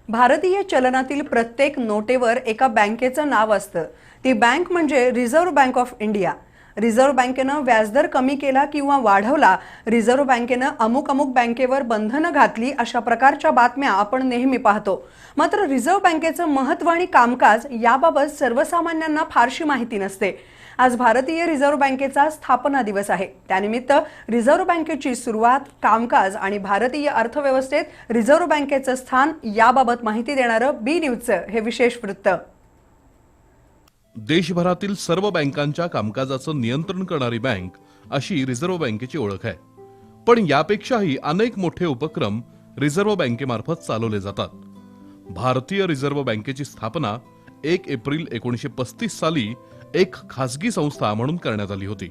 भारतीय चलनातील प्रत्येक नोटेवर एका बँकेचं नाव असतं। ती बँक म्हणजे reserve bank of India. Reserve बँकेनं व्याजदर कमी केला किंवा वाढवला, रिझर्व्ह बँकेनं अमुक बँकेवर बंधनं घातली, अशा प्रकारच्या बातम्या आपण नेहमी पाहतो। मात्र रिझर्व्ह बँकेचं महत्त्व आणि कामकाज याबाबत सर्वसामान्यांना फारशी माहिती नसते। आज भारतीय रिझर्व्ह बँकेचा स्थापना दिवस आहे। त्यानिमित्त रिझर्व्ह बँकेची सुरुवात, कामकाज आणि भारतीय अर्थव्यवस्थेत रिझर्व्ह बँकेचं स्थान याबाबत माहिती देणारं बी न्यूजचं हे विशेष वृत्त। देशभरातील सर्व बँकांच्या कामकाजाचं नियंत्रण करणारी बँक अशी रिझर्व्ह बँकेची ओळख आहे। पण यापेक्षाही अनेक मोठे उपक्रम रिझर्व्ह बँकेमार्फत चालवले जातात। भारतीय रिझर्व्ह बँकेची स्थापना 1 एप्रिल 1935 साली एक खासगी संस्था म्हणून करण्यात आली होती।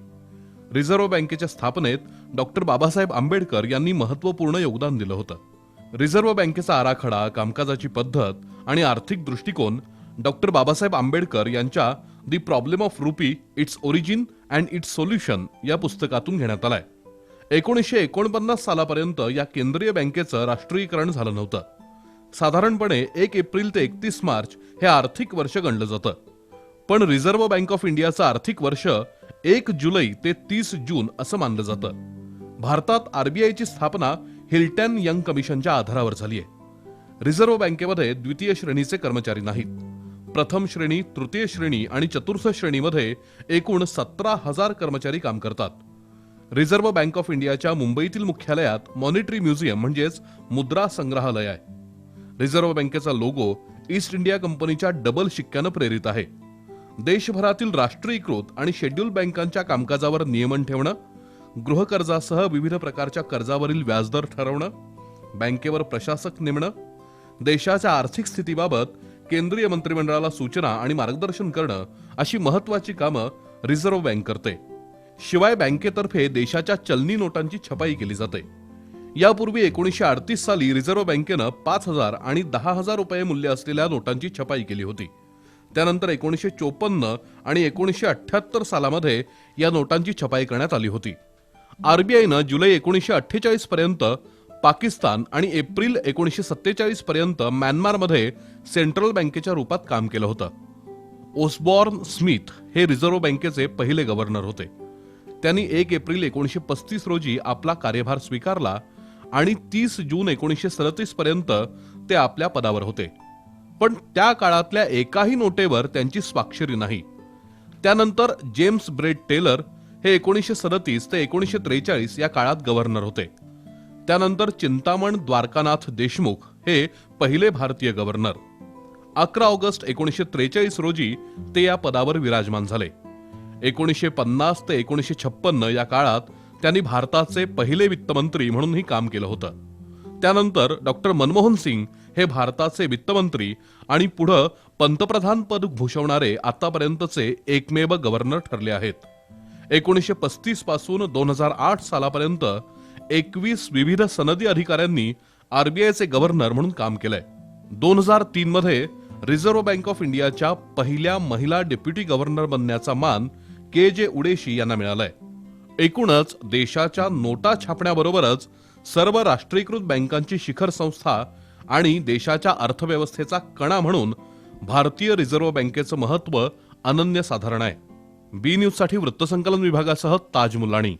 रिझर्व्ह बँकेच्या स्थापनेत डॉक्टर बाबासाहेब आंबेडकर यांनी महत्त्वपूर्ण योगदान दिलं होतं। रिझर्व्ह बँकेचा आराखडा, कामकाजाची पद्धत आणि आर्थिक दृष्टिकोन डॉक्टर बाबासाहेब आंबेडकर यांच्या the problem of rupee, its origin and it's solution या पुस्तकातून घेण्यात आलाय। 1949 सालापर्यंत या केंद्रीय बँकेचं राष्ट्रीयीकरण झालं नव्हतं। साधारणपणे 1 एप्रिल ते 31 मार्च हे आर्थिक वर्ष गणलं जातं। पण रिझर्व्ह बँक ऑफ इंडियाचं आर्थिक वर्ष 1 जुलै ते 30 जून असं मानलं जातं। भारतात आरबीआयची स्थापना हिल्टन यंग कमिशनच्या आधारावर झाली आहे। रिझर्व्ह बँकेमध्ये द्वितीय श्रेणीचे कर्मचारी नाहीत। प्रथम श्रेणी, तृतीय श्रेणी आणि चतुर्थ श्रेणीमध्ये एकूण 17,000 कर्मचारी काम करतात। रिझर्व्ह बँक ऑफ इंडियाच्या मुंबईतील मुख्यालयात मॉनिटरी म्युझियम म्हणजेच मुद्रा संग्रहालय आहे। रिझर्व्ह बँकेचा लोगो ईस्ट इंडिया कंपनीच्या डबल शिक्क्यानं प्रेरित आहे। देशभरातील राष्ट्रीयकृत आणि शेड्यूल बँकांच्या कामकाजावर नियमन ठेवणं, गृहकर्जासह विविध प्रकारच्या कर्जावरील व्याजदर ठरवणं, बँकेवर प्रशासक नेमणं, देशाच्या आर्थिक स्थितीबाबत केंद्रीय मंत्रिमंडळाला सूचना आणि मार्गदर्शन करणं अशी महत्त्वाची कामं रिझर्व्ह बँक करते। शिवाय बँकेतर्फे देशाच्या चलनी नोटांची छपाई केली जाते। यापूर्वी 1938 साली रिझर्व्ह बँकेनं 5,000 आणि 10,000 रुपये मूल्य असलेल्या नोटांची छपाई केली होती। त्यानंतर 1954 आणि 1978 सालामध्ये या नोटांची छपाई करण्यात आली होती। आरबीआयनं जुलै 1948 पर्यंत पाकिस्तान आणि एप्रिल 1947 पर्यंत म्यानमारमध्ये सेंट्रल बँकेच्या रूपात काम केलं होतं। ओसबॉर्न स्मिथ हे रिझर्व्ह बँकेचे पहिले गव्हर्नर होते। त्यांनी 1 एप्रिल 1935 रोजी आपला कार्यभार स्वीकारला आणि 30 जून 1937 पर्यंत ते आपल्या पदावर होते। पण त्या काळातल्या एकाही नोटेवर त्यांची स्वाक्षरी नाही। त्यानंतर जेम्स ब्रेड टेलर हे 1937 ते 1943 या काळात गव्हर्नर होते। त्यानंतर चिंतामण द्वारकानाथ देशमुख हे पहिले भारतीय गव्हर्नर। 11 ऑगस्ट 1943 रोजी ते या पदावर विराजमान झाले। 1950 ते 1956 या काळात त्यांनी भारताचे पहिले वित्तमंत्री म्हणूनही काम केलं होतं। त्यानंतर डॉक्टर मनमोहन सिंग हे भारताचे वित्तमंत्री आणि पुढे पंतप्रधान पद भूषवणारे आतापर्यंतचे एकमेव गव्हर्नर ठरले आहेत। 1935 पासून 2008 सालापर्यंत 21 विविध सनदी अधिकाऱ्यांनी आरबीआयचे गव्हर्नर म्हणून काम केलंय। 2003 मध्ये रिझर्व्ह बँक ऑफ इंडियाच्या पहिल्या महिला डेप्युटी गव्हर्नर बनण्याचा मान के.जे. उडेशी यांना मिळालाय। एकूणच देशाच्या नोटा छापण्याबरोबरच सर्व राष्ट्रीयकृत बँकांची शिखर संस्था आणि देशाच्या अर्थव्यवस्थेचा कणा म्हणून भारतीय रिझर्व्ह बँकेचं महत्त्व अनन्यसाधारण आहे। बी न्यूजसाठी वृत्तसंकलन विभागासह ताज मुलाणी।